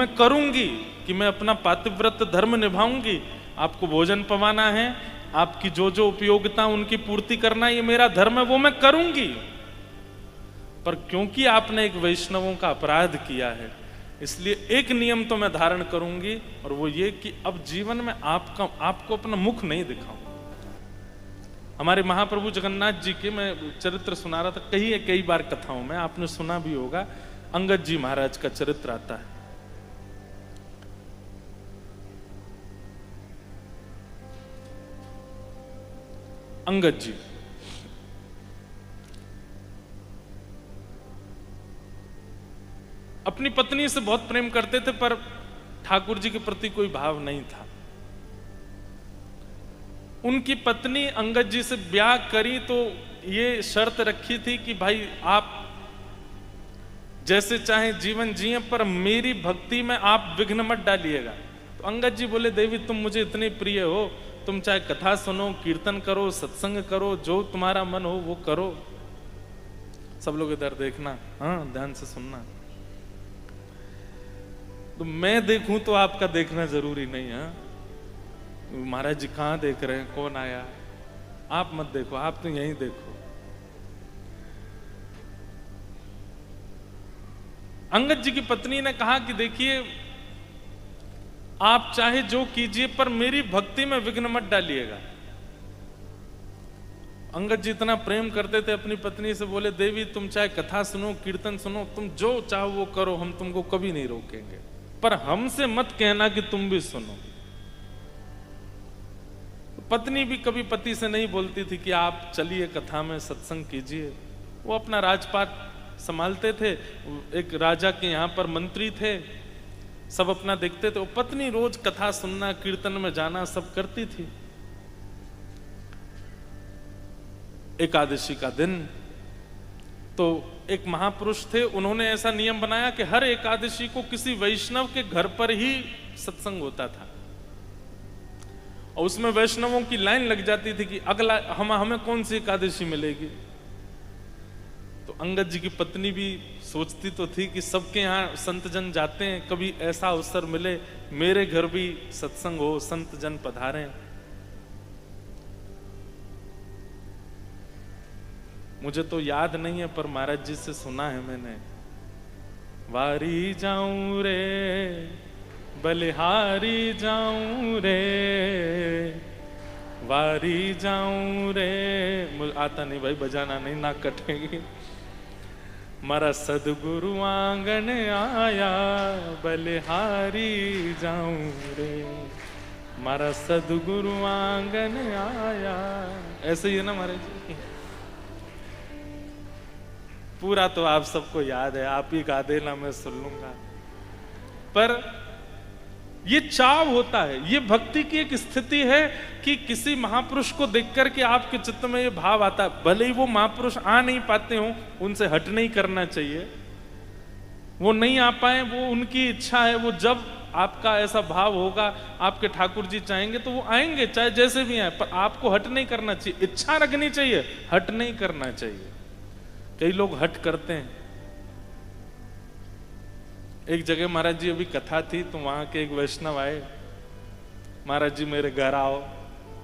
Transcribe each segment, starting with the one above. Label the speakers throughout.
Speaker 1: मैं करूंगी कि मैं अपना पातिव्रत धर्म निभाऊंगी, आपको भोजन पवाना है, आपकी जो जो उपयोगिता उनकी पूर्ति करना, ये मेरा धर्म है, वो मैं करूंगी। पर क्योंकि आपने एक वैष्णवों का अपराध किया है, इसलिए एक नियम तो मैं धारण करूंगी, और वो ये कि अब जीवन में आपको अपना मुख नहीं दिखाऊं। हमारे महाप्रभु जगन्नाथ जी के मैं चरित्र सुना रहा था कई बार कथाओं में, आपने सुना भी होगा, अंगद जी महाराज का चरित्र आता है। अंगद जी अपनी पत्नी से बहुत प्रेम करते थे, पर ठाकुर जी के प्रति कोई भाव नहीं था। उनकी पत्नी अंगद जी से ब्याह करी तो ये शर्त रखी थी कि भाई आप जैसे चाहे जीवन जिए, पर मेरी भक्ति में आप विघ्न मत डालिएगा। तो अंगद जी बोले, देवी तुम मुझे इतने प्रिय हो, तुम चाहे कथा सुनो, कीर्तन करो, सत्संग करो, जो तुम्हारा मन हो वो करो। सब लोग इधर देखना, हाँ ध्यान से सुनना। तो मैं देखूं तो आपका देखना जरूरी नहीं है। महाराज जी कहां देख रहे हैं, कौन आया, आप मत देखो, आप तो यहीं देखो। अंगद जी की पत्नी ने कहा कि देखिए आप चाहे जो कीजिए, पर मेरी भक्ति में विघ्न मत डालिएगा। अंगद जी इतना प्रेम करते थे अपनी पत्नी से, बोले देवी तुम चाहे कथा सुनो, कीर्तन सुनो, तुम जो चाहो वो करो, हम तुमको कभी नहीं रोकेंगे, पर हमसे मत कहना कि तुम भी सुनो। पत्नी भी कभी पति से नहीं बोलती थी कि आप चलिए कथा में सत्संग कीजिए, वो अपना राजपाट संभालते थे। एक राजा के यहाँ पर मंत्री थे, सब अपना देखते थे, वो पत्नी रोज कथा सुनना, कीर्तन में जाना सब करती थी। एकादशी का दिन तो एक महापुरुष थे, उन्होंने ऐसा नियम बनाया कि हर एकादशी को किसी वैष्णव के घर पर ही सत्संग होता था, और उसमें वैष्णवों की लाइन लग जाती थी कि अगला हमें कौन सी एकादशी मिलेगी। तो अंगद जी की पत्नी भी सोचती तो थी कि सबके यहाँ संत जन जाते हैं, कभी ऐसा अवसर मिले मेरे घर भी सत्संग हो, संत जन पधारें। मुझे तो याद नहीं है, पर महाराज जी से सुना है मैंने, वारी जाऊं रे बलिहारी जाऊं रे, वारी जाऊं रे, मुझे आता नहीं भाई, बजाना नहीं, ना कटेगी। मारा सदगुरु आंगन आया, बलिहारी जाऊं रे, मारा सदगुरु आंगन आया। ऐसे ही है ना महाराज जी? पूरा तो आप सबको याद है, आप ही गा देना, मैं सुन लूंगा। पर ये चाव होता है, ये भक्ति की एक स्थिति है कि किसी महापुरुष को देख करके आपके चित्त में ये भाव आता है। भले ही वो महापुरुष आ नहीं पाते हो, उनसे हट नहीं करना चाहिए, वो नहीं आ पाए, वो उनकी इच्छा है। वो जब आपका ऐसा भाव होगा, आपके ठाकुर जी चाहेंगे तो वो आएंगे, चाहे जैसे भी आए, पर आपको हट नहीं करना चाहिए। इच्छा रखनी चाहिए, हट नहीं करना चाहिए। कई लोग हट करते हैं। एक जगह महाराज जी अभी कथा थी, तो वहां के एक वैष्णव आए, महाराज जी मेरे घर आओ।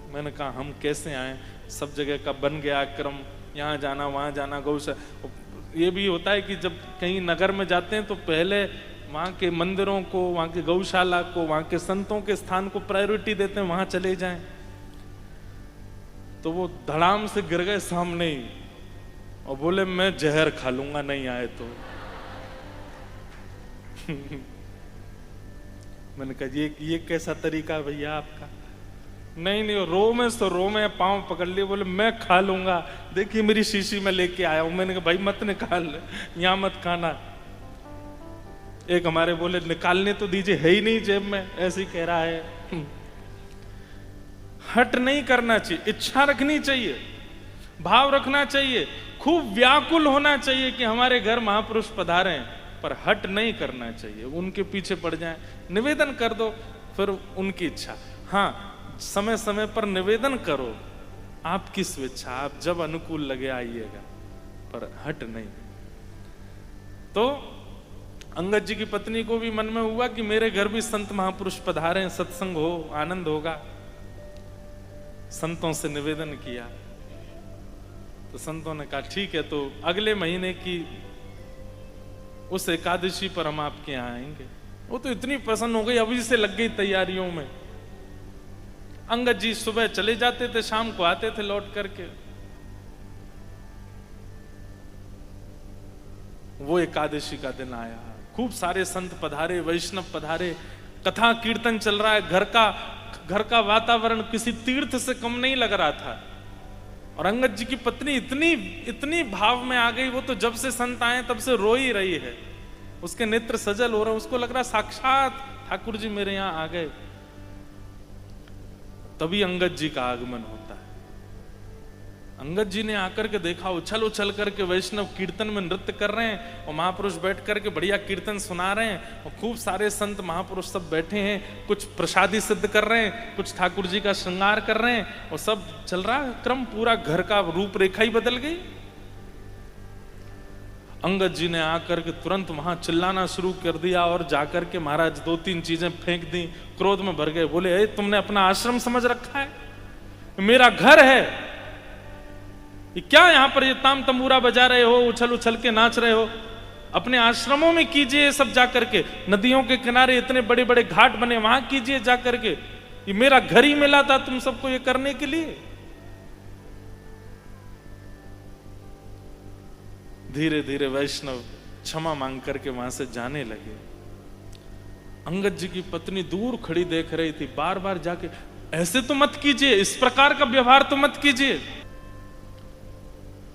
Speaker 1: मैंने कहा हम कैसे आए, सब जगह का बन गया क्रम, यहाँ जाना वहाँ जाना, गौशाला। ये भी होता है कि जब कहीं नगर में जाते हैं तो पहले वहाँ के मंदिरों को, वहाँ के गौशाला को, वहाँ के संतों के स्थान को प्रायोरिटी देते हैं, वहाँ चले जाएं। तो वो धड़ाम से गिर गए सामने ही और बोले मैं जहर खा लूंगा नहीं आए तो। मैंने कहा ये कैसा तरीका है भैया आपका? नहीं रो में पांव पकड़ लिए, बोले मैं खा लूंगा, देखिए मेरी शीशी में लेके आया हूं। मैंने कहा भाई मत निकाल, यहां मत खाना। एक हमारे बोले निकालने तो दीजिए, है ही नहीं जेब में, ऐसे ही कह रहा है। हट नहीं करना चाहिए, इच्छा रखनी चाहिए, भाव रखना चाहिए, खूब व्याकुल होना चाहिए कि हमारे घर महापुरुष पधारे, पर हट नहीं करना चाहिए। उनके पीछे पड़ जाए, निवेदन कर दो, फिर उनकी इच्छा। हाँ, समय समय पर निवेदन करो, आपकी स्वेच्छा, आप जब अनुकूल लगे आइएगा, पर हट नहीं। तो अंगद जी की पत्नी को भी मन में हुआ कि मेरे घर भी संत महापुरुष पधारे हैं, सत्संग हो, आनंद होगा। संतों से निवेदन किया तो संतों ने कहा ठीक है, तो अगले महीने की उस एकादशी पर हम आपके यहाँ आएंगे। वो तो इतनी प्रसन्न हो गई, अभी से लग गई तैयारियों में। अंगद जी सुबह चले जाते थे, शाम को आते थे लौट करके। वो एकादशी का दिन आया, खूब सारे संत पधारे, वैष्णव पधारे, कथा कीर्तन चल रहा है। घर का वातावरण किसी तीर्थ से कम नहीं लग रहा था। और अंगद जी की पत्नी इतनी भाव में आ गई, वो तो जब से संत आए तब से रो ही रही है। उसके नेत्र सजल हो रहे हैं, उसको लग रहा साक्षात ठाकुर जी मेरे यहां आ गए। तभी अंगद जी का आगमन होता है। अंगद जी ने आकर के देखा, उछल उछल करके वैष्णव कीर्तन में नृत्य कर रहे हैं और महापुरुष बैठ करके बढ़िया कीर्तन सुना रहे हैं और खूब सारे संत महापुरुष सब बैठे हैं, कुछ प्रसादी सिद्ध कर रहे हैं, कुछ ठाकुर जी का श्रृंगार कर रहे हैं और सब चल रहा है क्रम। पूरा घर का रूपरेखा ही बदल गई। अंगद जी ने आकर के तुरंत वहां चिल्लाना शुरू कर दिया और जाकर के महाराज 2-3 चीजें फेंक दी, क्रोध में भर गए। बोले तुमने अपना आश्रम समझ रखा है, मेरा घर है, ये क्या यहां पर ये ताम तंबूरा बजा रहे हो, उछल उछल के नाच रहे हो? अपने आश्रमों में कीजिए ये सब जाकर के। नदियों के किनारे इतने बड़े बड़े घाट बने, वहां कीजिए जाकर के। ये मेरा घर ही मिला था तुम सबको ये करने के लिए। धीरे धीरे वैष्णव क्षमा मांग करके वहां से जाने लगे। अंगद जी की पत्नी दूर खड़ी देख रही थी, बार बार जाके ऐसे तो मत कीजिए, इस प्रकार का व्यवहार तो मत कीजिए।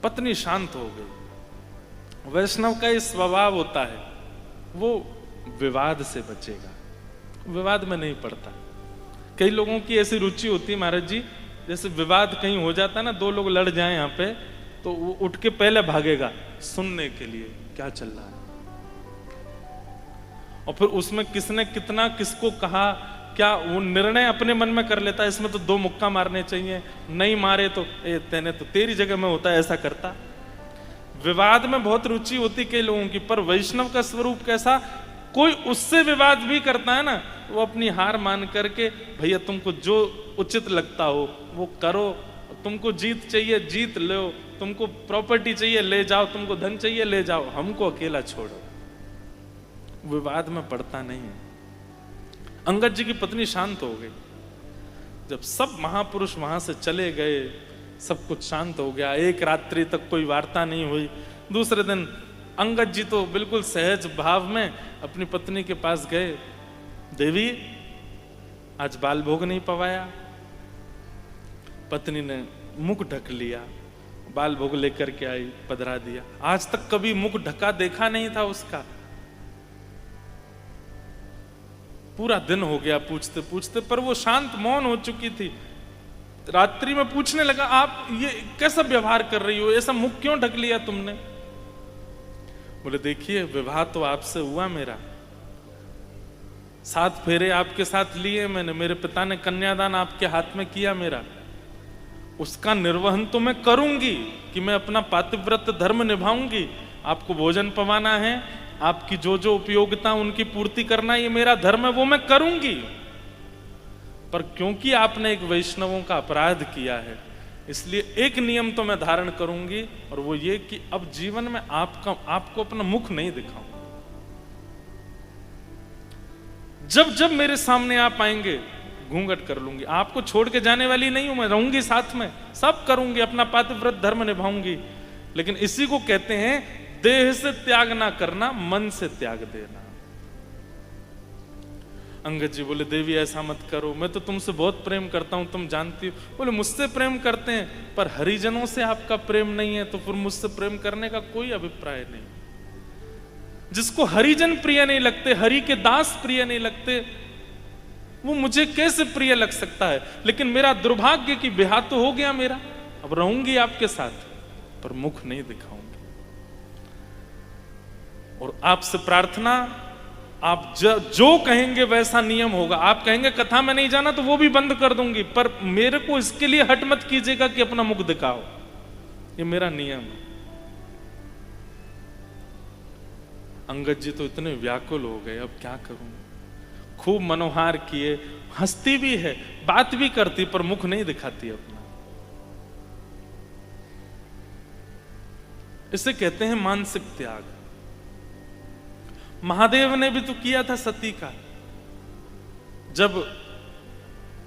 Speaker 1: पत्नी शांत हो गई। वैष्णव का इस स्वभाव होता है, वो विवाद से बचेगा, विवाद में नहीं पड़ता। कई लोगों की ऐसी रुचि होती है महाराज जी, जैसे विवाद कहीं हो जाता है ना, 2 लोग लड़ जाएं यहाँ पे, तो वो उठ के पहले भागेगा सुनने के लिए क्या चल रहा है, और फिर उसमें किसने कितना किसको कहा क्या, वो निर्णय अपने मन में कर लेता है। इसमें तो 2 मुक्का मारने चाहिए, नहीं मारे तो तेने तो तेरी जगह में होता है, ऐसा करता। विवाद में बहुत रुचि होती कई लोगों की, पर वैष्णव का स्वरूप कैसा, कोई उससे विवाद भी करता है ना, वो अपनी हार मान करके भैया तुमको जो उचित लगता हो वो करो, तुमको जीत चाहिए जीत लो, तुमको प्रॉपर्टी चाहिए ले जाओ, तुमको धन चाहिए ले जाओ, हमको अकेला छोड़ो। विवाद में पड़ता नहीं है। अंगद जी की पत्नी शांत हो गई। जब सब महापुरुष वहां से चले गए, सब कुछ शांत हो गया, एक रात्रि तक कोई वार्ता नहीं हुई। दूसरे दिन अंगद जी तो बिल्कुल सहज भाव में अपनी पत्नी के पास गए। देवी आज बाल भोग नहीं पवाया। पत्नी ने मुख ढक लिया, बाल भोग लेकर के आई, पधरा दिया। आज तक कभी मुख ढका देखा नहीं था उसका। पूरा दिन हो गया पूछते पूछते, पर वो शांत मौन हो चुकी थी। रात्रि में पूछने लगा, आप ये कैसा व्यवहार कर रही हो, ऐसा मुख क्यों ढक लिया तुमने? बोले देखिए विवाह तो आपसे हुआ मेरा, 7 फेरे आपके साथ लिए मैंने, मेरे पिता ने कन्यादान आपके हाथ में किया मेरा, उसका निर्वहन तो मैं करूंगी कि मैं अपना पातिव्रत धर्म निभाऊंगी। आपको भोजन पवाना है, आपकी जो जो उपयोगिता उनकी पूर्ति करना, ये मेरा धर्म है, वो मैं करूंगी। पर क्योंकि आपने एक वैष्णवों का अपराध किया है, इसलिए एक नियम तो मैं धारण करूंगी, और वो ये कि अब जीवन में आपको अपना मुख नहीं दिखाऊंगा। जब जब मेरे सामने आप आएंगे घूंघट कर लूंगी, आपको छोड़ के जाने वाली नहीं हूं, मैं रहूंगी साथ में, सब करूंगी, अपना पातिव्रत धर्म निभाऊंगी। लेकिन इसी को कहते हैं देह से त्याग ना करना, मन से त्याग देना। अंगद जी बोले देवी ऐसा मत करो, मैं तो तुमसे बहुत प्रेम करता हूं, तुम जानती हो। बोले मुझसे प्रेम करते हैं, पर हरिजनों से आपका प्रेम नहीं है, तो फिर मुझसे प्रेम करने का कोई अभिप्राय नहीं। जिसको हरिजन प्रिय नहीं लगते, हरि के दास प्रिय नहीं लगते, वो मुझे कैसे प्रिय लग सकता है? लेकिन मेरा दुर्भाग्य कि ब्याह तो हो गया मेरा, अब रहूंगी आपके साथ, पर मुख नहीं दिखाऊंगी। और आपसे प्रार्थना, आप जो कहेंगे वैसा नियम होगा। आप कहेंगे कथा में नहीं जाना, तो वो भी बंद कर दूंगी, पर मेरे को इसके लिए हट मत कीजिएगा कि अपना मुख दिखाओ, ये मेरा नियम है। अंगद जी तो इतने व्याकुल हो गए, अब क्या करूं। खूब मनोहार किए, हंसती भी है, बात भी करती, पर मुख नहीं दिखाती अपना। इसे कहते हैं मानसिक त्याग। महादेव ने भी तो किया था सती का। जब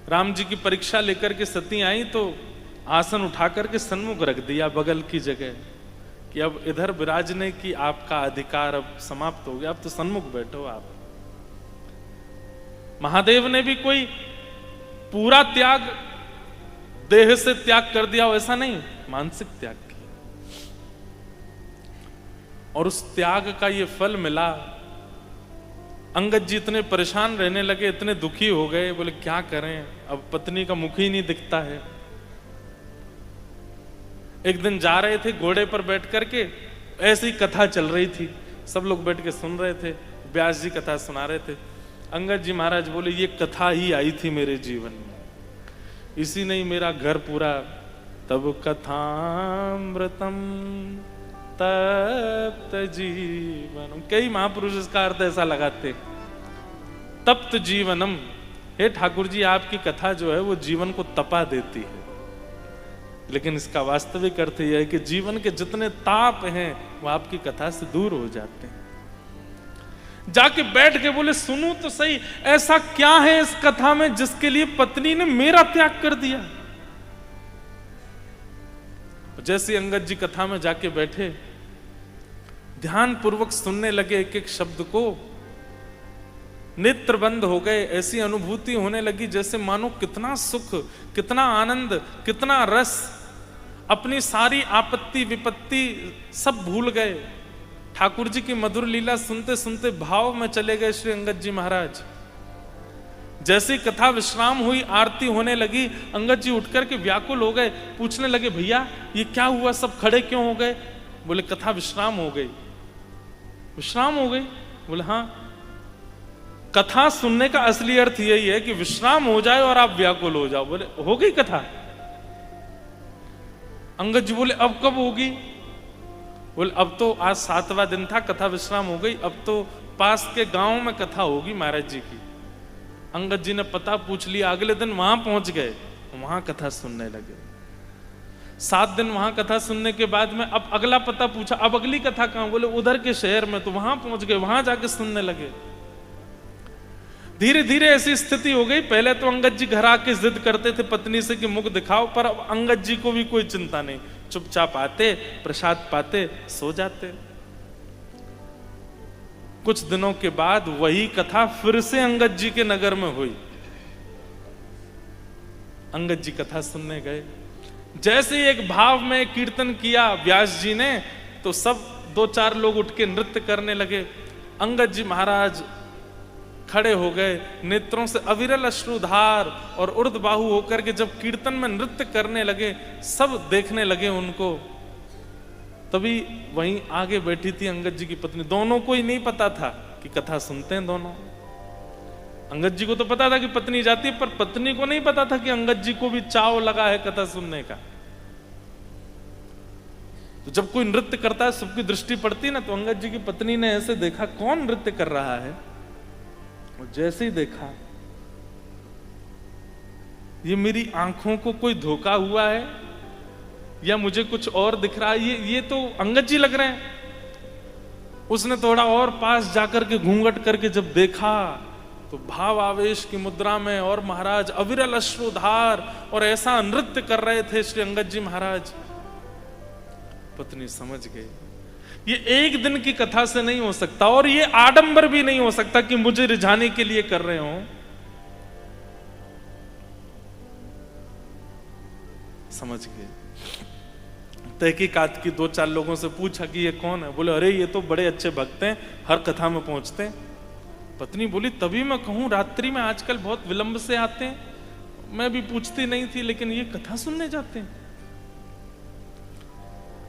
Speaker 1: राम जी की परीक्षा लेकर के सती आई तो आसन उठा करके सन्मुख रख दिया बगल की जगह कि अब इधर विराजने की आपका अधिकार अब समाप्त हो गया, अब तो सन्मुख बैठो आप। महादेव ने भी कोई पूरा त्याग, देह से त्याग कर दिया वैसा नहीं, मानसिक त्याग किया। और उस त्याग का ये फल मिला। अंगद जी इतने परेशान रहने लगे, इतने दुखी हो गए, बोले क्या करें, अब पत्नी का मुख ही नहीं दिखता है। एक दिन जा रहे थे घोड़े पर बैठ करके, ऐसी कथा चल रही थी, सब लोग बैठ के सुन रहे थे, व्यास जी कथा सुना रहे थे। अंगद जी महाराज बोले ये कथा ही आई थी मेरे जीवन में, इसी ने ही मेरा घर पूरा। तब कथामृतम तप्त जीवनम, कई महापुरुष इसका अर्थ ऐसा लगाते, तप्त जीवनम। हे ठाकुर जी, आपकी कथा जो है वो जीवन को तपा देती है, लेकिन इसका वास्तविक अर्थ यह है कि जीवन के जितने ताप हैं वो आपकी कथा से दूर हो जाते हैं। जाके बैठ के बोले सुनूं तो सही, ऐसा क्या है इस कथा में जिसके लिए पत्नी ने मेरा त्याग कर दिया। जैसे अंगद जी कथा में जाके बैठे, ध्यान पूर्वक सुनने लगे एक एक शब्द को, नेत्र बंद हो गए, ऐसी अनुभूति होने लगी जैसे मानो कितना सुख, कितना आनंद, कितना रस, अपनी सारी आपत्ति विपत्ति सब भूल गए। ठाकुर जी की मधुर लीला सुनते सुनते भाव में चले गए श्री अंगद जी महाराज। जैसी कथा विश्राम हुई, आरती होने लगी, अंगद जी उठ करके व्याकुल हो गए, पूछने लगे भैया ये क्या हुआ, सब खड़े क्यों हो गए। बोले कथा विश्राम हो गई। विश्राम हो गई? बोले हाँ। कथा सुनने का असली अर्थ यही है कि विश्राम हो जाए और आप व्याकुल हो जाओ। बोले हो गई कथा? अंगद जी बोले अब कब होगी? बोले अब तो आज 7वां दिन था, कथा विश्राम हो गई, अब तो पास के गांव में कथा होगी महाराज जी की। अंगद जी ने पता पूछ लिया, अगले दिन वहां पहुंच गए, वहां कथा सुनने लगे। 7 दिन वहां कथा सुनने के बाद में अब अगला पता पूछा, अब अगली कथा कहां? बोले उधर के शहर में, तो वहां पहुंच गए, वहां जाके सुनने लगे। धीरे धीरे ऐसी स्थिति हो गई, पहले तो अंगद जी घर आके जिद करते थे पत्नी से कि मुख दिखाओ, पर अब अंगद जी को भी कोई चिंता नहीं, चुपचाप आते, प्रसाद पाते, सो जाते। कुछ दिनों के बाद वही कथा फिर से अंगद जी के नगर में हुई। अंगद जी कथा सुनने गए, जैसे ही एक भाव में कीर्तन किया व्यास जी ने, तो सब 2-4 लोग उठ के नृत्य करने लगे। अंगद जी महाराज खड़े हो गए, नेत्रों से अविरल अश्रुधार और ऊर्ध्वबाहु होकर के जब कीर्तन में नृत्य करने लगे, सब देखने लगे उनको। तभी वहीं आगे बैठी थी अंगद जी की पत्नी। दोनों को ही नहीं पता था कि कथा सुनते हैं दोनों। अंगद जी को तो पता था कि पत्नी जाती है, पर पत्नी को नहीं पता था कि अंगद जी को भी चाव लगा है कथा सुनने का। तो जब कोई नृत्य करता है, सबकी दृष्टि पड़ती ना, तो अंगद जी की पत्नी ने ऐसे देखा कौन नृत्य कर रहा है, और जैसे ही देखा ये मेरी आंखों को कोई धोखा हुआ है या मुझे कुछ और दिख रहा है, ये तो अंगद जी लग रहे हैं। उसने थोड़ा और पास जाकर के घूंघट करके जब देखा तो भाव आवेश की मुद्रा में, और महाराज अविरल अश्रुधार और ऐसा नृत्य कर रहे थे श्री अंगद जी महाराज। पत्नी समझ गई ये एक दिन की कथा से नहीं हो सकता, और ये आडंबर भी नहीं हो सकता कि मुझे रिझाने के लिए कर रहे हो। समझ गए। तहकीकात की 2-4 लोगों से पूछा कि ये कौन है। बोले अरे ये तो बड़े अच्छे भक्त हैं, हर कथा में पहुंचते हैं। पत्नी बोली तभी मैं कहूं, रात्रि में आजकल बहुत विलंब से आते हैं, मैं भी पूछती नहीं थी, लेकिन ये कथा सुनने जाते हैं।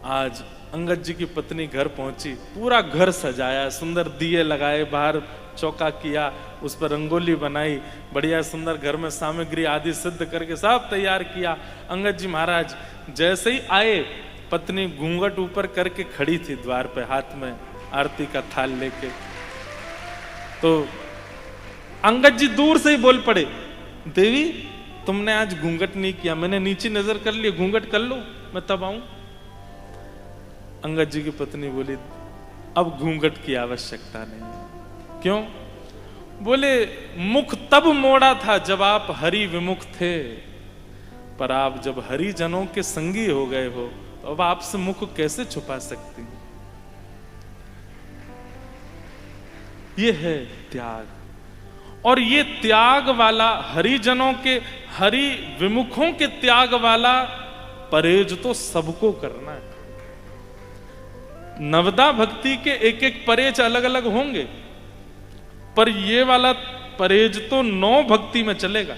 Speaker 1: आज अंगद जी की पत्नी घर पहुंची, पूरा घर सजाया, सुंदर दिए लगाए, बाहर चौका किया, उस पर रंगोली बनाई, बढ़िया सुंदर घर में सामग्री आदि सिद्ध करके सब तैयार किया। अंगद जी महाराज जैसे ही आए, पत्नी घूंघट ऊपर करके खड़ी थी द्वार पे, हाथ में आरती का थाल लेके। तो अंगद जी दूर से ही बोल पड़े, देवी तुमने आज घूंघट नहीं किया, मैंने नीचे नजर कर लिया, घूंघट कर लो मैं तब आऊं। अंगद जी की पत्नी बोली, अब घूंघट की आवश्यकता नहीं। क्यों? बोले, मुख तब मोड़ा था जब आप हरि विमुख थे, पर आप जब हरि जनों के संगी हो गए हो तो अब आपसे मुख कैसे छुपा सकती हैं? ये है त्याग। और ये त्याग वाला हरिजनों के, हरि विमुखों के त्याग वाला परहेज तो सबको करना है। नवदा भक्ति के एक एक परहेज अलग अलग होंगे, पर ये वाला परहेज तो 9 भक्ति में चलेगा।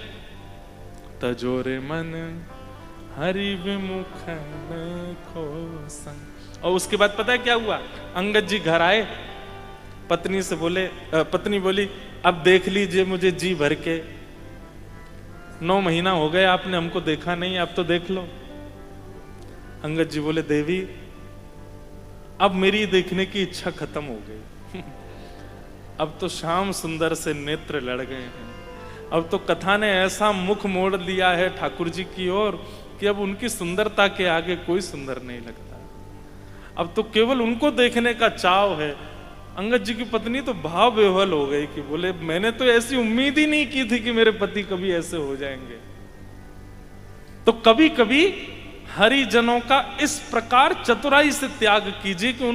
Speaker 1: तजोरे मन हरि विमुख को संग। और उसके बाद पता है क्या हुआ? अंगद जी घर आए, पत्नी से बोले, पत्नी बोली, अब देख लीजिए मुझे जी भर के, 9 महीना हो गए आपने हमको देखा नहीं, अब तो देख लो। अंगद जी बोले, देवी अब मेरी देखने की इच्छा खत्म हो गई। अब तो श्याम सुंदर से नेत्र लड़ गए हैं। अब तो कथा ने ऐसा मुख मोड़ लिया है ठाकुर जी की ओर कि अब उनकी सुंदरता के आगे कोई सुंदर नहीं लगता। अब तो केवल उनको देखने का चाव है। अंगद जी की पत्नी तो भाव विह्वल हो गई कि बोले, मैंने तो ऐसी उम्मीद ही नहीं की थी कि मेरे पति कभी ऐसे हो जाएंगे। तो कभी कभी हरिजनों का इस प्रकार चतुराई से त्याग कीजिए कि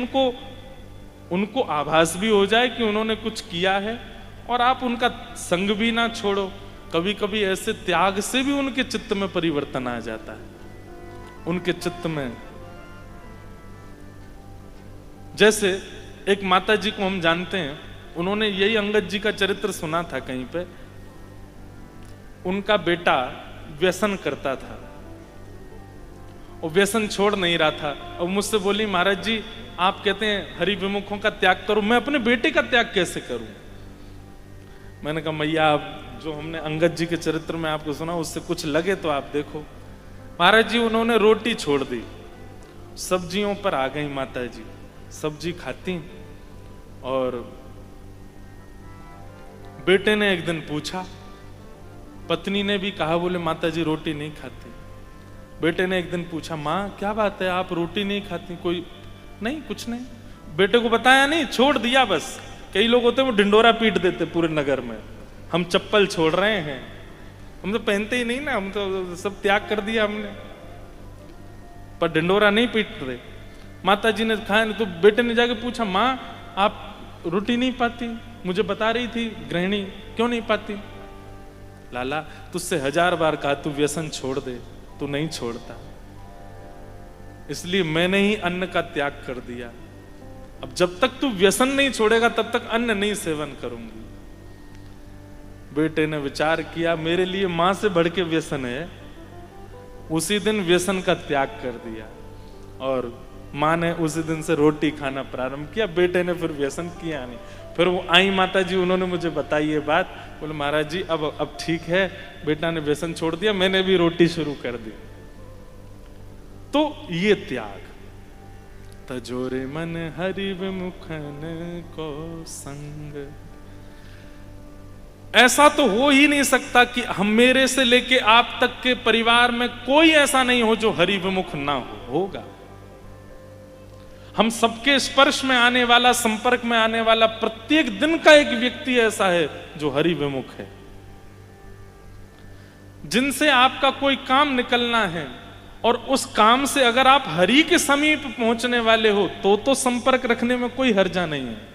Speaker 1: उनको आभास भी हो जाए कि उन्होंने कुछ किया है, और आप उनका संग भी ना छोड़ो। कभी कभी ऐसे त्याग से भी उनके चित्त में परिवर्तन आ जाता है। उनके चित्त में, जैसे एक माता जी को हम जानते हैं, उन्होंने यही अंगद जी का चरित्र सुना था कहीं पे। उनका बेटा व्यसन करता था और व्यसन छोड़ नहीं रहा था, और मुझसे बोली, महाराज जी आप कहते हैं हरि विमुखों का त्याग करो, मैं अपने बेटे का त्याग कैसे करूं? मैंने कहा, मैया आप जो हमने अंगद जी के चरित्र में आपको सुना उससे कुछ लगे तो आप देखो। महाराज जी उन्होंने रोटी छोड़ दी, सब्जियों पर आ गई माता जी, सब्जी खाती। और बेटे ने एक दिन पूछा, पत्नी ने भी कहा, बोले माता जी रोटी नहीं खाती। बेटे ने एक दिन पूछा, माँ क्या बात है आप रोटी नहीं खाती? कोई नहीं, कुछ नहीं। बेटे को बताया नहीं, छोड़ दिया बस। कई लोग होते हैं वो ढिंडोरा पीट देते पूरे नगर में, हम चप्पल छोड़ रहे हैं, हम तो पहनते ही नहीं ना, हम तो सब त्याग कर दिया हमने, पर ढिंडोरा नहीं पीट रहे। माता जी ने खाया नहीं, तो बेटे ने जाके पूछा, माँ आप रोटी नहीं पाती? मुझे बता रही थी गृहिणी, क्यों नहीं पाती? लाला तुझसे 1000 बार कहा तू व्यसन छोड़ दे, तू नहीं छोड़ता, इसलिए मैंने ही अन्न का त्याग कर दिया। अब जब तक तू व्यसन नहीं छोड़ेगा तब तक अन्न नहीं सेवन करूंगी। बेटे ने विचार किया, मेरे लिए मां से बढ़ के व्यसन है। उसी दिन व्यसन का त्याग कर दिया और मां ने उसी दिन से रोटी खाना प्रारंभ किया। बेटे ने फिर व्यसन किया नहीं। फिर वो आई माता जी, उन्होंने मुझे बताई ये बात, बोले महाराज जी अब ठीक है, बेटा ने व्यसन छोड़ दिया, मैंने भी रोटी शुरू कर दी। तो ये त्याग, तजोरे मन हरि विमुखन को संग। ऐसा तो हो ही नहीं सकता कि हम मेरे से लेके आप तक के परिवार में कोई ऐसा नहीं हो जो हरि विमुख ना होगा। हम सबके स्पर्श में आने वाला, संपर्क में आने वाला प्रत्येक दिन का एक व्यक्ति ऐसा है जो हरि विमुख है। जिनसे आपका कोई काम निकलना है और उस काम से अगर आप हरि के समीप पहुंचने वाले हो तो संपर्क रखने में कोई हर्जा नहीं है।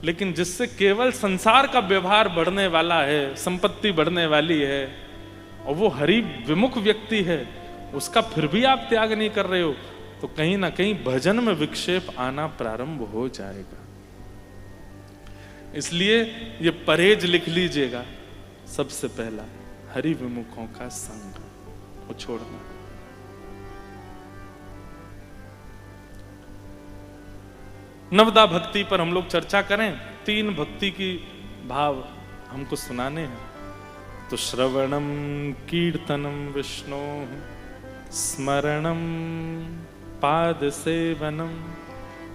Speaker 1: लेकिन जिससे केवल संसार का व्यवहार बढ़ने वाला है, संपत्ति बढ़ने वाली है, और वो हरि विमुख व्यक्ति है, उसका फिर भी आप त्याग नहीं कर रहे हो, तो कहीं ना कहीं भजन में विक्षेप आना प्रारंभ हो जाएगा। इसलिए ये परहेज लिख लीजिएगा, सबसे पहला हरि विमुखों का संग वो छोड़ना। नवदा भक्ति पर हम लोग चर्चा करें। 3 भक्ति की भाव हमको सुनाने हैं। तो श्रवणम कीर्तनम विष्णु, स्मरणम पाद सेवनम,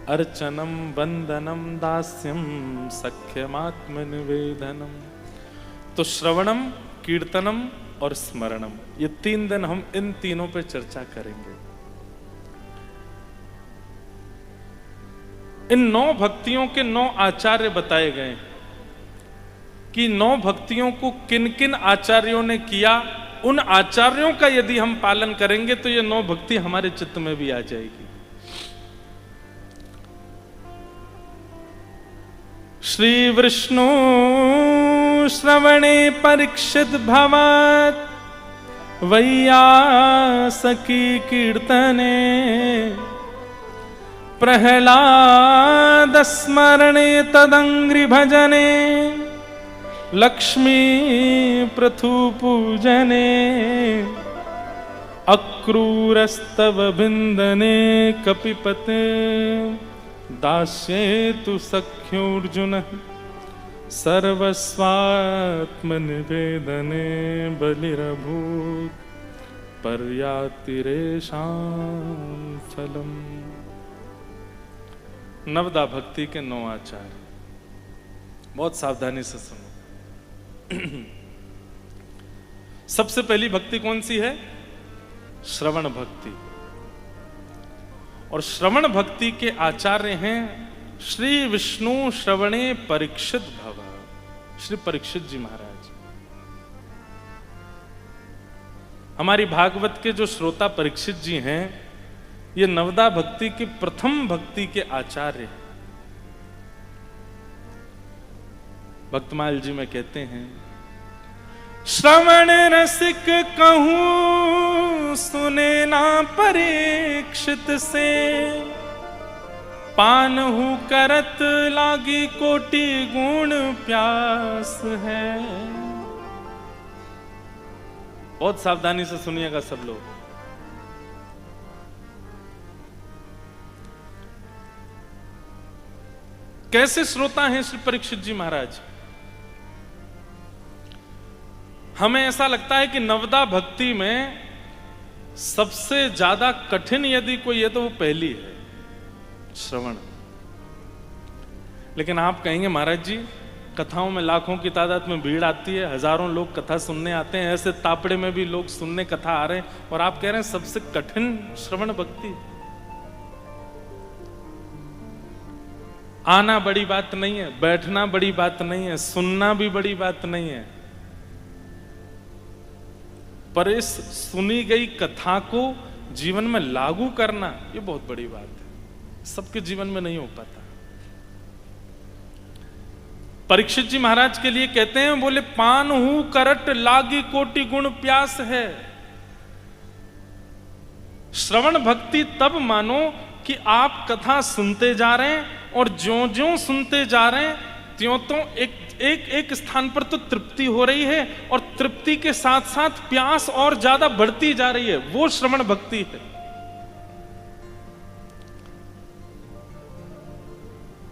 Speaker 1: अर्चनम वंदनम दास्यम सख्यमात्मनिवेदनम। तो श्रवणम, कीर्तनम और स्मरणम, ये 3 दिन हम इन तीनों पे चर्चा करेंगे। इन 9 भक्तियों के 9 आचार्य बताए गए कि 9 भक्तियों को किन किन आचार्यों ने किया। उन आचार्यों का यदि हम पालन करेंगे तो ये 9 भक्ति हमारे चित्त में भी आ जाएगी। श्री विष्णु श्रवणे परीक्षित भवत् वैयासकी कीर्तने प्रहलाद स्मरणे तदंग्रि भजने लक्ष्मी पृथु पूजने अक्रूरस्तव बिंदने कपिपते दास्येतु सख्योर्जुन सर्वस्वात्मनिवेदने बलिरभूत् पर्यातिरेषां फलम्। नवदा भक्ति के 9 आचार, बहुत सावधानी से सुनो। सबसे पहली भक्ति कौन सी है? श्रवण भक्ति। और श्रवण भक्ति के आचार्य हैं श्री विष्णु श्रवणे परीक्षित भव, श्री परीक्षित जी महाराज। हमारी भागवत के जो श्रोता परीक्षित जी हैं, ये नवदा भक्ति की प्रथम भक्ति के आचार्य हैं। भक्तमाल जी में कहते हैं, श्रवण रसिक कहूं सुने ना परीक्षित से, पानहु करत लागी कोटि गुण प्यास है। बहुत सावधानी से सुनिएगा सब लोग। कैसे श्रोता हैं श्री परीक्षित जी महाराज? हमें ऐसा लगता है कि नवदा भक्ति में सबसे ज्यादा कठिन यदि कोई है तो वो पहली है, श्रवण। लेकिन आप कहेंगे महाराज जी, कथाओं में लाखों की तादाद में भीड़ आती है, हजारों लोग कथा सुनने आते हैं, ऐसे तापड़े में भी लोग सुनने कथा आ रहे हैं, और आप कह रहे हैं सबसे कठिन श्रवण भक्ति। आना बड़ी बात नहीं है, बैठना बड़ी बात नहीं है, सुनना भी बड़ी बात नहीं है, पर इस सुनी गई कथा को जीवन में लागू करना ये बहुत बड़ी बात है। सबके जीवन में नहीं हो पाता। परीक्षित जी महाराज के लिए कहते हैं, बोले पान हूं करट लागी कोटि गुण प्यास है। श्रवण भक्ति तब मानो कि आप कथा सुनते जा रहे हैं और ज्यों-ज्यों सुनते जा रहे हैं त्यों एक स्थान पर तो तृप्ति हो रही है, और तृप्ति के साथ साथ प्यास और ज्यादा बढ़ती जा रही है। वो श्रवण भक्ति है।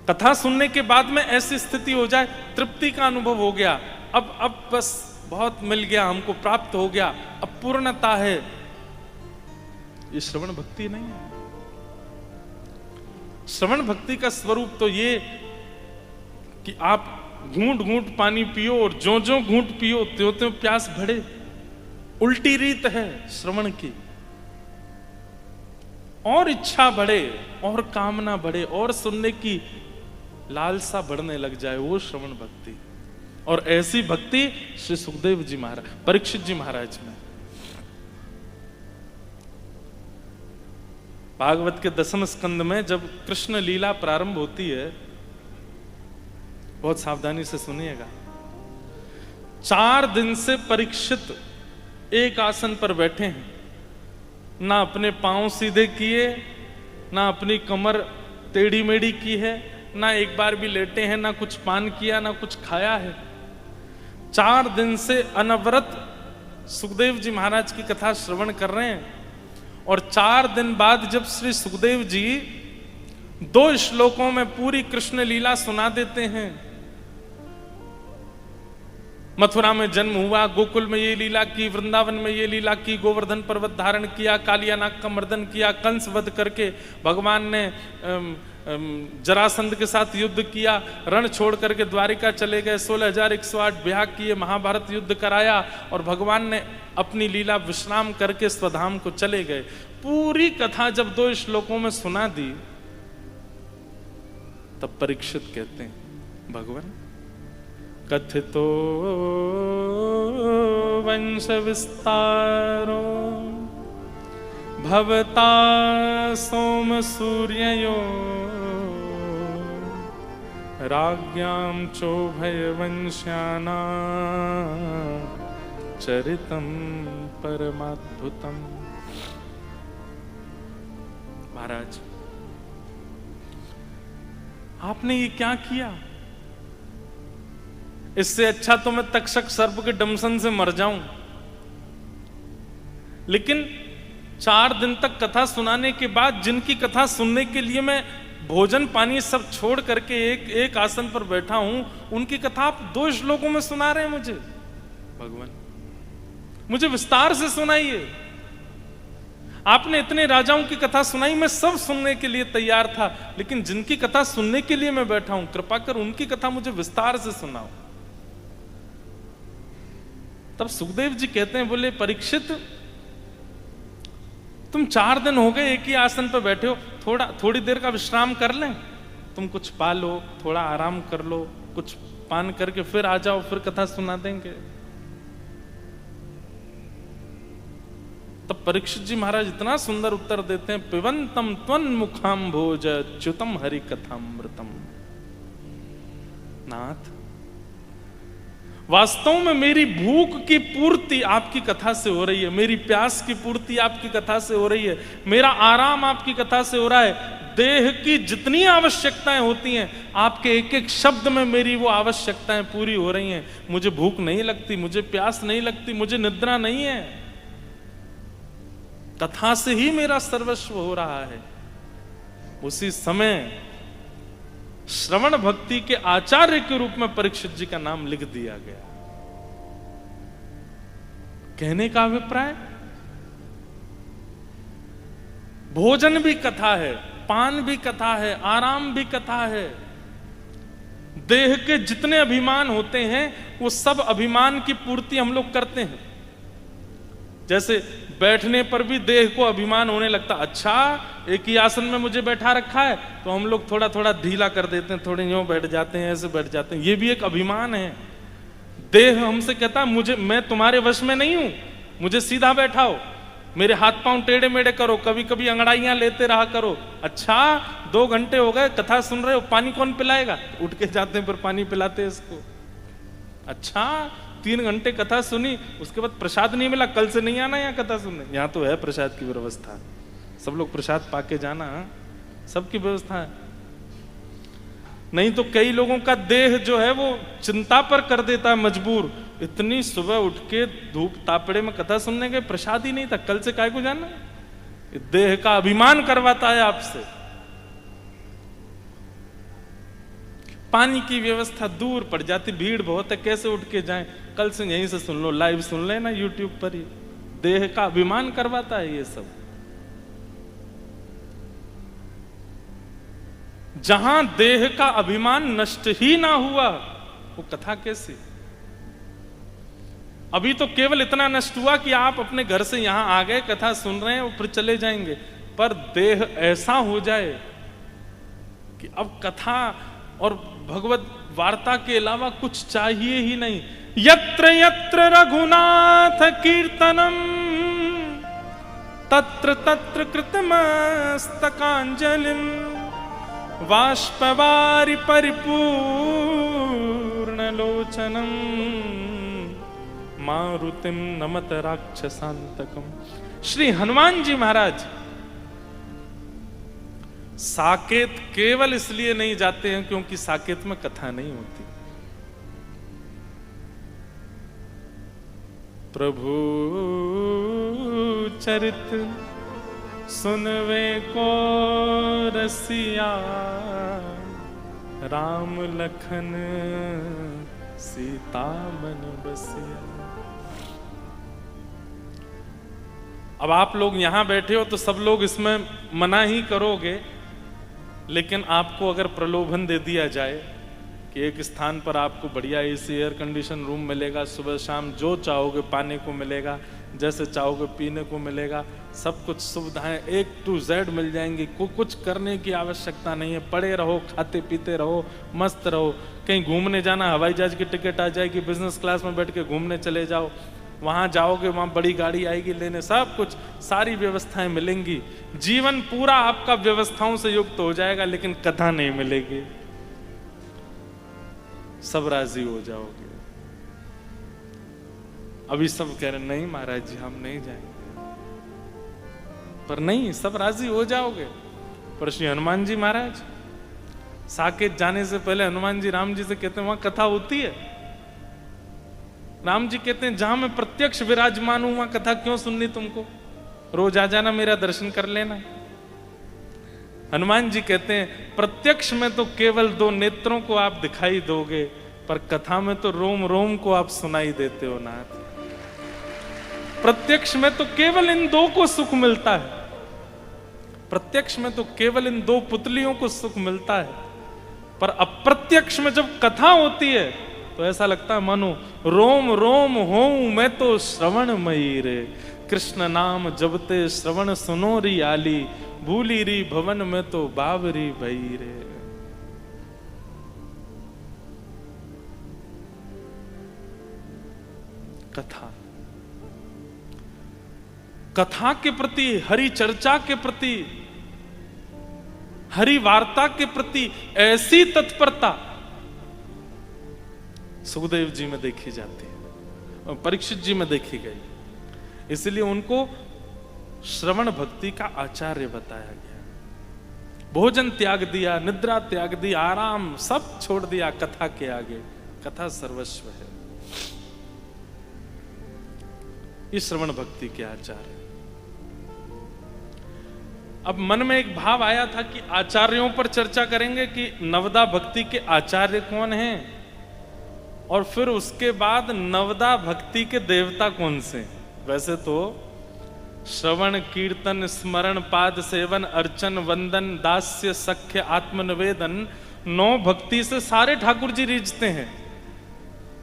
Speaker 1: कथा सुनने के बाद में ऐसी स्थिति हो जाए, तृप्ति का अनुभव हो गया, अब बस बहुत मिल गया, हमको प्राप्त हो गया, अब पूर्णता है, ये श्रवण भक्ति नहीं है। श्रवण भक्ति का स्वरूप तो ये कि आप घूंट घूंट पानी पियो और ज्यों-ज्यों घूंट पियो त्यों-त्यों प्यास बढ़े। उल्टी रीत है श्रवण की। और इच्छा बढ़े और कामना बढ़े और सुनने की लालसा बढ़ने लग जाए, वो श्रवण भक्ति। और ऐसी भक्ति श्री सुखदेव जी महाराज, परीक्षित जी महाराज में। भागवत के 10वें स्कंद में जब कृष्ण लीला प्रारंभ होती है, बहुत सावधानी से सुनिएगा। 4 दिन से परीक्षित एक आसन पर बैठे हैं, ना अपने पांव सीधे किए, ना अपनी कमर टेढ़ी मेढ़ी की है, ना एक बार भी लेटे हैं, ना कुछ पान किया, ना कुछ खाया है। 4 दिन से अनवरत सुखदेव जी महाराज की कथा श्रवण कर रहे हैं। और 4 दिन बाद जब श्री सुखदेव जी 2 श्लोकों में पूरी कृष्ण लीला सुना देते हैं, मथुरा में जन्म हुआ, गोकुल में ये लीला की, वृंदावन में ये लीला की, गोवर्धन पर्वत धारण किया, कालिया नाग का मर्दन किया, कंस वध करके भगवान ने जरासंध के साथ युद्ध किया, रण छोड़ करके द्वारिका चले गए, 16,108 ब्याह किए, महाभारत युद्ध कराया और भगवान ने अपनी लीला विश्राम करके स्वधाम को चले गए। पूरी कथा जब 2 श्लोकों में सुना दी तब परीक्षित कहते हैं, भगवान कथितो वंश विस्तारो भवता सोम सूर्ययो राज्ञां चोभय वंश्याना चरितम परमाद्भुतम। महाराज आपने ये क्या किया? इससे अच्छा तो मैं तक्षक सर्प के डमसन से मर जाऊं। लेकिन 4 दिन तक कथा सुनाने के बाद जिनकी कथा सुनने के लिए मैं भोजन पानी सब छोड़ करके एक आसन पर बैठा हूं, उनकी कथा आप 2 श्लोकों में सुना रहे हैं मुझे। भगवान मुझे विस्तार से सुनाइए। आपने इतने राजाओं की कथा सुनाई, मैं सब सुनने के लिए तैयार था, लेकिन जिनकी कथा सुनने के लिए मैं बैठा हूं, कृपा कर उनकी कथा मुझे विस्तार से सुनाओ। तब सुखदेव जी कहते हैं, बोले परीक्षित तुम 4 दिन हो गए एक ही आसन पर बैठे हो, थोड़ी देर का विश्राम कर लें। तुम कुछ पा लो, थोड़ा आराम कर लो, कुछ पान करके फिर आ जाओ, फिर कथा सुना देंगे। तब परीक्षित जी महाराज इतना सुंदर उत्तर देते हैं, पिबंतम त्वन्मुखाम्भोज च्युतम हरि कथामृतम। नाथ वास्तव में मेरी भूख की पूर्ति आपकी कथा से हो रही है, मेरी प्यास की पूर्ति आपकी कथा से हो रही है, मेरा आराम आपकी कथा से हो रहा है। देह की जितनी आवश्यकताएं होती हैं, आपके एक एक शब्द में मेरी वो आवश्यकताएं पूरी हो रही हैं। मुझे भूख नहीं लगती, मुझे प्यास नहीं लगती, मुझे निद्रा नहीं है। कथा से ही मेरा सर्वस्व हो रहा है। उसी समय श्रवण भक्ति के आचार्य के रूप में परीक्षित जी का नाम लिख दिया गया। कहने का अभिप्राय, भोजन भी कथा है, पान भी कथा है, आराम भी कथा है। देह के जितने अभिमान होते हैं वो सब अभिमान की पूर्ति हम लोग करते हैं। जैसे बैठने पर भी देह को अभिमान होने लगता, अच्छा एक ही आसन में मुझे बैठा रखा है, तो हम लोग थोड़ा थोड़ा ढीला कर देते हैं, थोड़े यूं बैठ जाते हैं, ऐसे बैठ जाते हैं। ये भी एक अभिमान है। देह हमसे कहता है मैं तुम्हारे वश में नहीं हूं, मुझे सीधा बैठाओ, मेरे हाथ पांव टेढ़े मेढ़े करो, कभी कभी अंगड़ाइयां लेते रहा करो। अच्छा 2 घंटे हो गए कथा सुन रहे हो, पानी कौन पिलाएगा? उठ के जाते हैं फिर पानी पिलाते हैं इसको। अच्छा 3 घंटे कथा सुनी, उसके बाद प्रसाद नहीं मिला, कल से नहीं आना यहाँ कथा सुनने। यहाँ तो है प्रसाद की व्यवस्था, सब लोग प्रसाद पाके जाना, सबकी व्यवस्था है। नहीं तो कई लोगों का देह जो है वो चिंता पर कर देता है मजबूर। इतनी सुबह उठ के धूप तापड़े में कथा सुनने गए, प्रसाद ही नहीं था, कल से काय को जाना? देह का अभिमान करवाता है आपसे। पानी की व्यवस्था दूर पड़ जाती, भीड़ बहुत है, कैसे उठ के जाएं? कल से यहीं से सुन लो, लाइव सुन लेना यूट्यूब पर ही। देह का अभिमान करवाता है ये सब। जहां देह का अभिमान नष्ट ही ना हुआ, वो कथा कैसी? अभी तो केवल इतना नष्ट हुआ कि आप अपने घर से यहां आ गए, कथा सुन रहे हैं और फिर चले जाएंगे, पर देह ऐसा हो जाए कि अब कथा और भगवत वार्ता के अलावा कुछ चाहिए ही नहीं। यत्र यत्र रघुनाथ कीर्तनम तत्र तत्र कृतमस्तकांजलिम वाष्पवारि परिपूर्ण लोचनम मारुतिम नमत राक्षसांतकम। श्री हनुमान जी महाराज साकेत केवल इसलिए नहीं जाते हैं क्योंकि साकेत में कथा नहीं होती। प्रभु चरित सुनवे को रसिया, राम लखन सीता मन बसिया। अब आप लोग यहां बैठे हो तो सब लोग इसमें मना ही करोगे, लेकिन आपको अगर प्रलोभन दे दिया जाए कि एक स्थान पर आपको बढ़िया एसी एयर कंडीशन रूम मिलेगा, सुबह शाम जो चाहोगे पाने को मिलेगा, जैसे चाहोगे पीने को मिलेगा, सब कुछ सुविधाएं A to Z मिल जाएंगी, कुछ करने की आवश्यकता नहीं है, पड़े रहो, खाते पीते रहो, मस्त रहो। कहीं घूमने जाना, हवाई जहाज की टिकट आ जाएगी, बिजनेस क्लास में बैठ के घूमने चले जाओ, वहां जाओगे वहां बड़ी गाड़ी आएगी लेने, सब कुछ सारी व्यवस्थाएं मिलेंगी। जीवन पूरा आपका व्यवस्थाओं से युक्त हो जाएगा, लेकिन कथा नहीं मिलेगी। सब राजी हो जाओगे। अभी सब कह रहे नहीं महाराज जी हम नहीं जाएंगे, पर नहीं, सब राजी हो जाओगे। पर श्री हनुमान जी महाराज साकेत जाने से पहले हनुमान जी राम जी से कहते हैं वहां कथा होती है। राम जी कहते हैं जहां मैं प्रत्यक्ष विराजमान हूं वहां कथा क्यों सुननी तुमको, रोज आ जाना, मेरा दर्शन कर लेना। हनुमान जी कहते हैं प्रत्यक्ष में तो केवल 2 नेत्रों को आप दिखाई दोगे, पर कथा में तो रोम रोम को आप सुनाई देते हो नाथ। प्रत्यक्ष में तो केवल इन 2 को सुख मिलता है, प्रत्यक्ष में तो केवल इन 2 पुतलियों को सुख मिलता है, पर अप्रत्यक्ष में जब कथा होती है तो ऐसा लगता है मानो रोम रोम होऊं मैं तो श्रवण मयी रे, कृष्ण नाम जबते श्रवण सुनो री आली, भूली री भवन में तो बावरी भई रे। कथा, कथा के प्रति, हरि चर्चा के प्रति, हरि वार्ता के प्रति ऐसी तत्परता सुखदेव जी में देखी जाती है और परीक्षित जी में देखी गई, इसलिए उनको श्रवण भक्ति का आचार्य बताया गया। भोजन त्याग दिया, निद्रा त्याग दी, आराम सब छोड़ दिया कथा के आगे, कथा सर्वस्व है। ये श्रवण भक्ति के आचार्य। अब मन में एक भाव आया था कि आचार्यों पर चर्चा करेंगे कि नवदा भक्ति के आचार्य कौन हैं, और फिर उसके बाद नवदा भक्ति के देवता कौन से। वैसे तो श्रवण कीर्तन स्मरण पाद सेवन अर्चन वंदन दास्य सख्य आत्मनिवेदन 9 भक्ति से सारे ठाकुर जी रीझते हैं,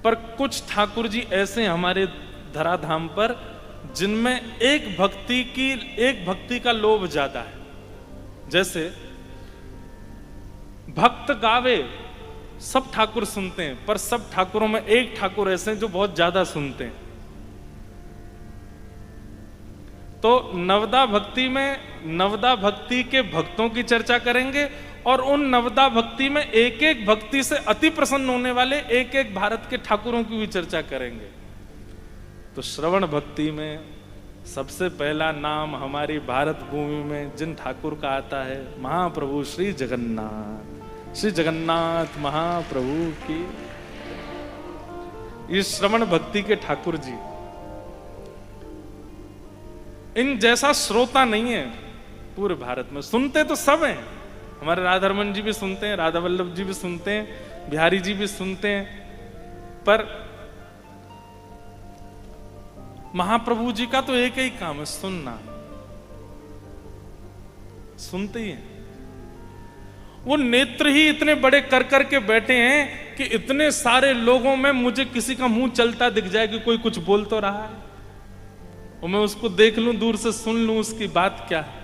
Speaker 1: पर कुछ ठाकुर जी ऐसे हमारे धराधाम पर जिनमें एक भक्ति का लोभ ज्यादा है। जैसे भक्त गावे सब ठाकुर सुनते हैं, पर सब ठाकुरों में एक ठाकुर ऐसे हैं जो बहुत ज्यादा सुनते हैं। तो नवदा भक्ति में नवदा भक्ति के भक्तों की चर्चा करेंगे, और उन नवदा भक्ति में एक एक भक्ति से अति प्रसन्न होने वाले एक एक भारत के ठाकुरों की भी चर्चा करेंगे। तो श्रवण भक्ति में सबसे पहला नाम हमारी भारत भूमि में जिन ठाकुर का आता है, महाप्रभु श्री जगन्नाथ, श्री जगन्नाथ महाप्रभु की। इस श्रवण भक्ति के ठाकुर जी, इन जैसा श्रोता नहीं है पूरे भारत में। सुनते तो सब हैं, हमारे राधारमन जी भी सुनते हैं, राधा वल्लभ जी भी सुनते हैं, बिहारी जी भी सुनते हैं, पर महाप्रभु जी का तो एक ही काम है, सुनना। सुनते ही हैं। वो नेत्र ही इतने बड़े कर करके बैठे हैं कि इतने सारे लोगों में मुझे किसी का मुंह चलता दिख जाए कि कोई कुछ बोल तो रहा है, और मैं उसको देख लूं, दूर से सुन लूं उसकी बात क्या है।